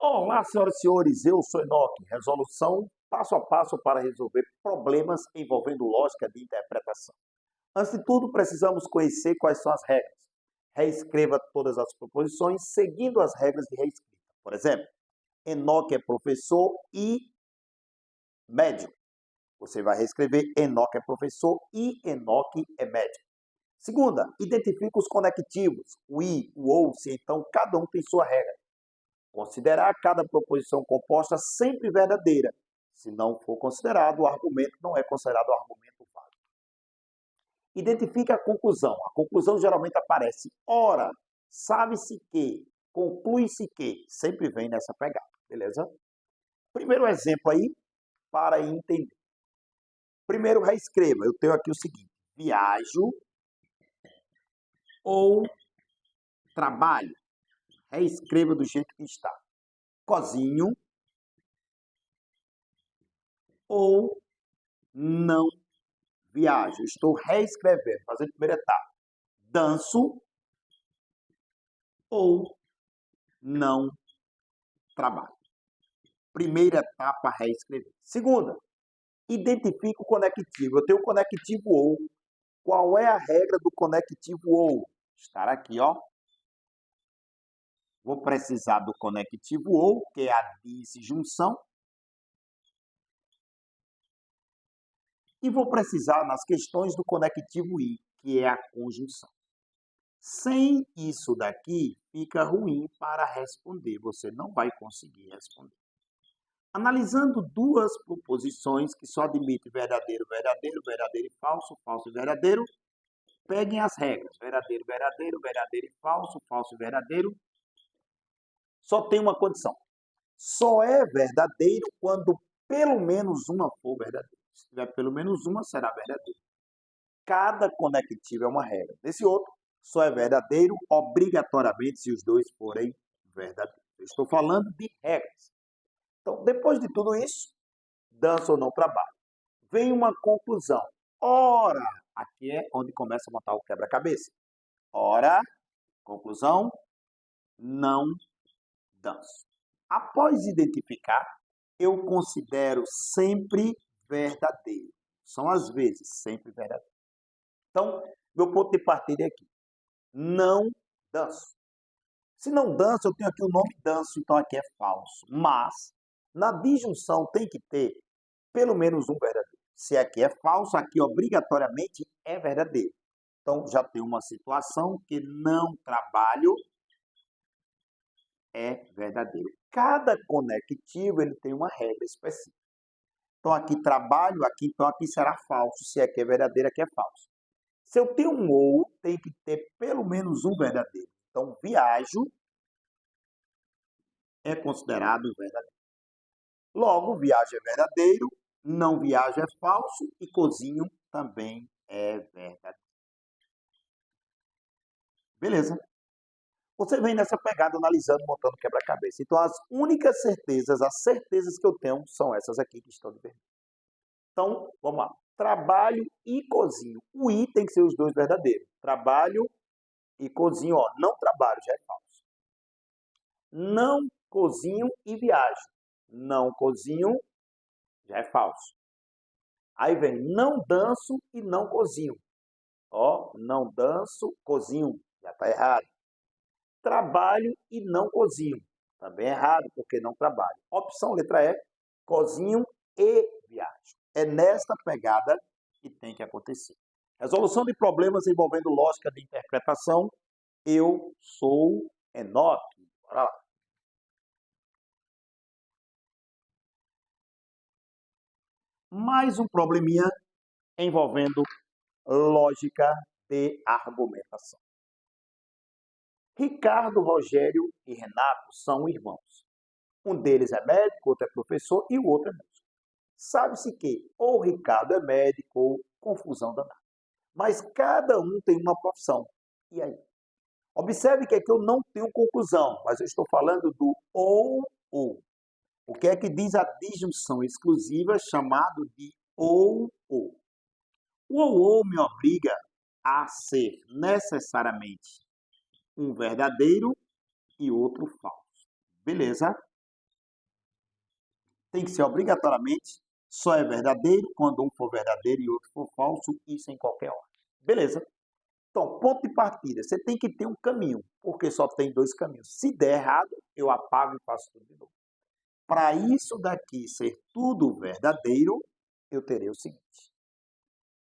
Olá, senhoras e senhores, eu sou Enoque. Resolução passo a passo para resolver problemas envolvendo lógica de interpretação. Antes de tudo, precisamos conhecer quais são as regras. Reescreva todas as proposições seguindo as regras de reescrita. Por exemplo, Enoque é professor e médico. Você vai reescrever Enoque é professor e Enoque é médico. Segunda, identifique os conectivos, o i, o ou, se então cada um tem sua regra. Considerar cada proposição composta sempre verdadeira. Se não for considerado, o argumento não é considerado argumento válido. Identifique a conclusão. A conclusão geralmente aparece ora, sabe-se que, conclui-se que. Sempre vem nessa pegada, beleza? Primeiro exemplo aí, para entender. Primeiro, reescreva. Eu tenho aqui o seguinte: viajo ou trabalho. Reescreva do jeito que está. Cozinho ou não viajo. Estou reescrevendo, fazendo a primeira etapa. Danço ou não trabalho. Primeira etapa, reescrever. Segunda, identifique o conectivo. Eu tenho o conectivo ou. Qual é a regra do conectivo ou? Estar aqui, ó. Vou precisar do conectivo ou, que é a disjunção. E vou precisar nas questões do conectivo i, que é a conjunção. Sem isso daqui, fica ruim para responder. Você não vai conseguir responder. Analisando duas proposições que só admitem verdadeiro, verdadeiro, verdadeiro e falso, falso e verdadeiro, peguem as regras. Verdadeiro, verdadeiro, verdadeiro e falso, falso e verdadeiro. Só tem uma condição. Só é verdadeiro quando pelo menos uma for verdadeira. Se tiver pelo menos uma, será verdadeiro. Cada conectivo é uma regra. Nesse outro, só é verdadeiro obrigatoriamente se os dois forem verdadeiros. Eu estou falando de regras. Então, depois de tudo isso, dança ou não trabalho. Vem uma conclusão. Ora, aqui é onde começa a montar o quebra-cabeça. Ora, conclusão, não danço. Após identificar, eu considero sempre verdadeiro. São às vezes sempre verdadeiro. Então, meu ponto de partida é aqui. Não danço. Se não danço, eu tenho aqui o nome danço, então aqui é falso. Mas, na disjunção tem que ter pelo menos um verdadeiro. Se aqui é falso, aqui obrigatoriamente é verdadeiro. Então, já tem uma situação que não trabalho é verdadeiro. Cada conectivo ele tem uma regra específica. Então, aqui trabalho, então aqui será falso. Se aqui é verdadeiro, aqui é falso. Se eu tenho um ou, tem que ter pelo menos um verdadeiro. Então, viajo é considerado verdadeiro. Logo, viajo é verdadeiro, não viajo é falso e cozinho também é verdadeiro. Beleza? Você vem nessa pegada analisando, montando quebra-cabeça. Então, as únicas certezas, as certezas que eu tenho são essas aqui que estão de vermelho. Então, vamos lá. Trabalho e cozinho. O i tem que ser os dois verdadeiros. Trabalho e cozinho, ó. Não trabalho, já é falso. Não cozinho e viajo. Não cozinho, já é falso. Aí vem não danço e não cozinho. Ó, não danço, cozinho, já está errado. Trabalho e não cozinho. Também é errado, porque não trabalho. Opção letra E, cozinho e viajo. É nesta pegada que tem que acontecer. Resolução de problemas envolvendo lógica de interpretação. Eu sou Enoque. Bora lá. Mais um probleminha envolvendo lógica de argumentação. Ricardo, Rogério e Renato são irmãos. Um deles é médico, outro é professor e o outro é músico. Sabe-se que ou Ricardo é médico ou confusão danada. Mas cada um tem uma profissão. E aí? Observe que aqui eu não tenho conclusão, mas eu estou falando do ou. O que é que diz a disjunção exclusiva chamado de ou. O ou me obriga a ser necessariamente um verdadeiro e outro falso. Beleza? tem que ser obrigatoriamente, só é verdadeiro quando um for verdadeiro e outro for falso, isso em qualquer hora. Beleza? Então, ponto de partida, você tem que ter um caminho, porque só tem dois caminhos. Se der errado, eu apago e faço tudo de novo. Para isso daqui ser tudo verdadeiro, eu terei o seguinte.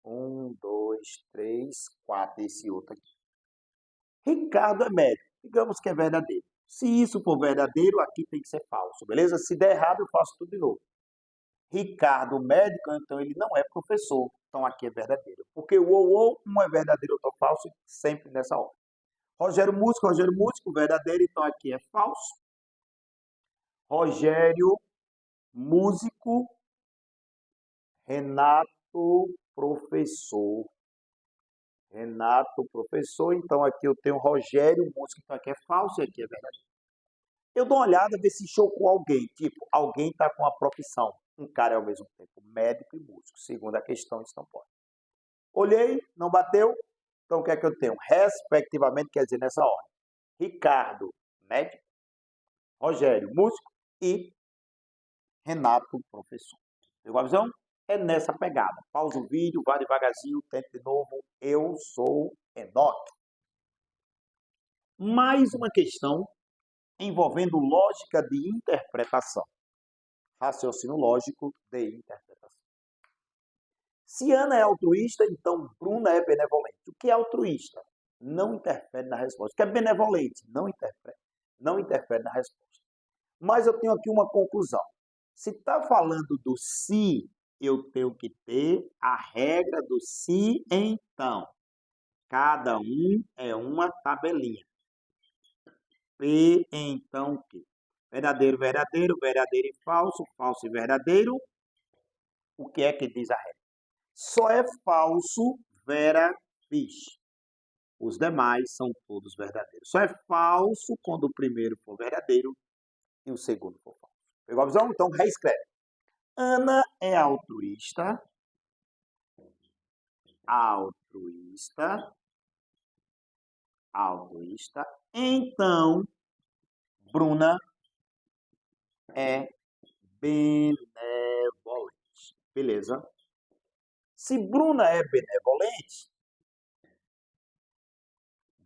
1, 2, 3, 4, esse outro aqui. Ricardo é médico, digamos que é verdadeiro. Se isso for verdadeiro, aqui tem que ser falso, beleza? Se der errado, eu faço tudo de novo. Ricardo, médico, então ele não é professor. Então aqui é verdadeiro. Porque o ou, um é verdadeiro, outro é falso, sempre nessa ordem. Rogério, músico, verdadeiro, então aqui é falso. Rogério, músico. Renato, professor. Renato, professor. Então aqui eu tenho Rogério, músico, então aqui é falso e aqui é verdadeiro. Eu dou uma olhada, ver se chocou alguém. Tipo, alguém está com a profissão. Um cara é ao mesmo tempo médico e músico. Segundo a questão, isso não pode. Olhei, não bateu. Então o que é que eu tenho? Respectivamente, quer dizer nessa ordem. Ricardo, médico. Rogério, músico. E Renato, professor. Pegou a visão? É nessa pegada. Pausa o vídeo, vá devagarzinho, tente de novo. Eu sou Enoque. Mais uma questão envolvendo lógica de interpretação. Raciocínio lógico de interpretação. Se Ana é altruísta, então Bruna é benevolente. O que é altruísta? Não interfere na resposta. O que é benevolente? Não interfere na resposta. Mas eu tenho aqui uma conclusão. Se está falando do se, eu tenho que ter a regra do se então. Cada um é uma tabelinha. E então o quê? Verdadeiro, verdadeiro, verdadeiro e falso, falso e verdadeiro. O que é que diz a regra? Só é falso vera vis. Os demais são todos verdadeiros. Só é falso quando o primeiro for verdadeiro e o segundo for falso. Pegou a visão? Então reescreve. Ana é altruísta. Altruísta. Altruísta. Então, Bruna é benevolente. Beleza? Se Bruna é benevolente,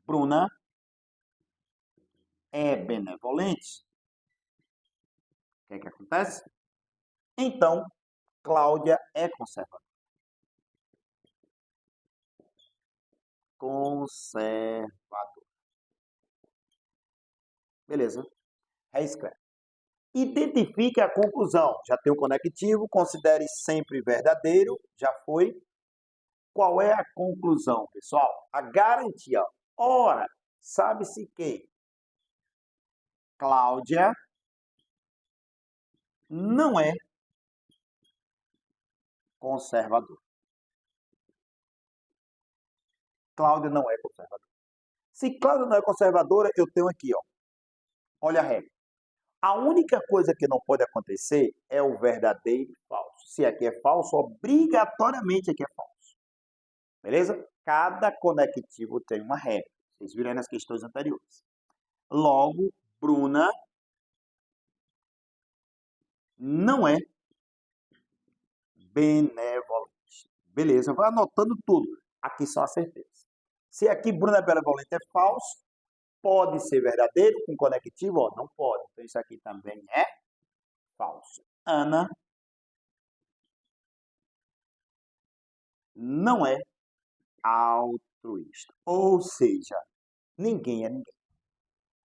Bruna é benevolente, o que é que acontece? Então, Cláudia é conservadora. Conservadora. Beleza? Reescreve. Identifique a conclusão. Já tem o conectivo, considere sempre verdadeiro. Já foi. Qual é a conclusão, pessoal? A garantia. Ora, sabe-se que Cláudia não é conservadora. Cláudia não é conservadora. Se Cláudia não é conservadora, eu tenho aqui, ó. Olha a regra. A única coisa que não pode acontecer é o verdadeiro e falso. Se aqui é falso, obrigatoriamente aqui é falso. Beleza? Cada conectivo tem uma regra. Vocês viram aí nas questões anteriores. Logo, Bruna não é benevolente. Beleza? Vai anotando tudo. Aqui são as certezas. Se aqui Bruna é benevolente é falso, pode ser verdadeiro com conectivo? Ó, não pode. Então isso aqui também é falso. Ana não é altruísta. Ou seja, ninguém é ninguém.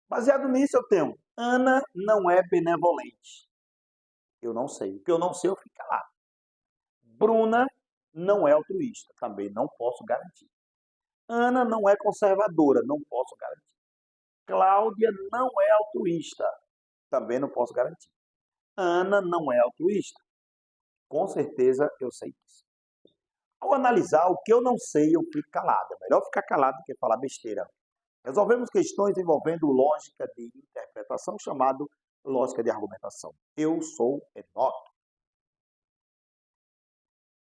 Baseado nisso, eu tenho Ana não é benevolente. Eu não sei. O que eu não sei, eu fico calado. Bruna não é altruísta. Também não posso garantir. Ana não é conservadora. Não posso garantir. Cláudia não é altruísta. Também não posso garantir. Ana não é altruísta. Com certeza eu sei disso. Ao analisar o que eu não sei, eu fico calado. É melhor ficar calado do que falar besteira. Resolvemos questões envolvendo lógica de interpretação, chamado lógica de argumentação. Eu sou Enoque.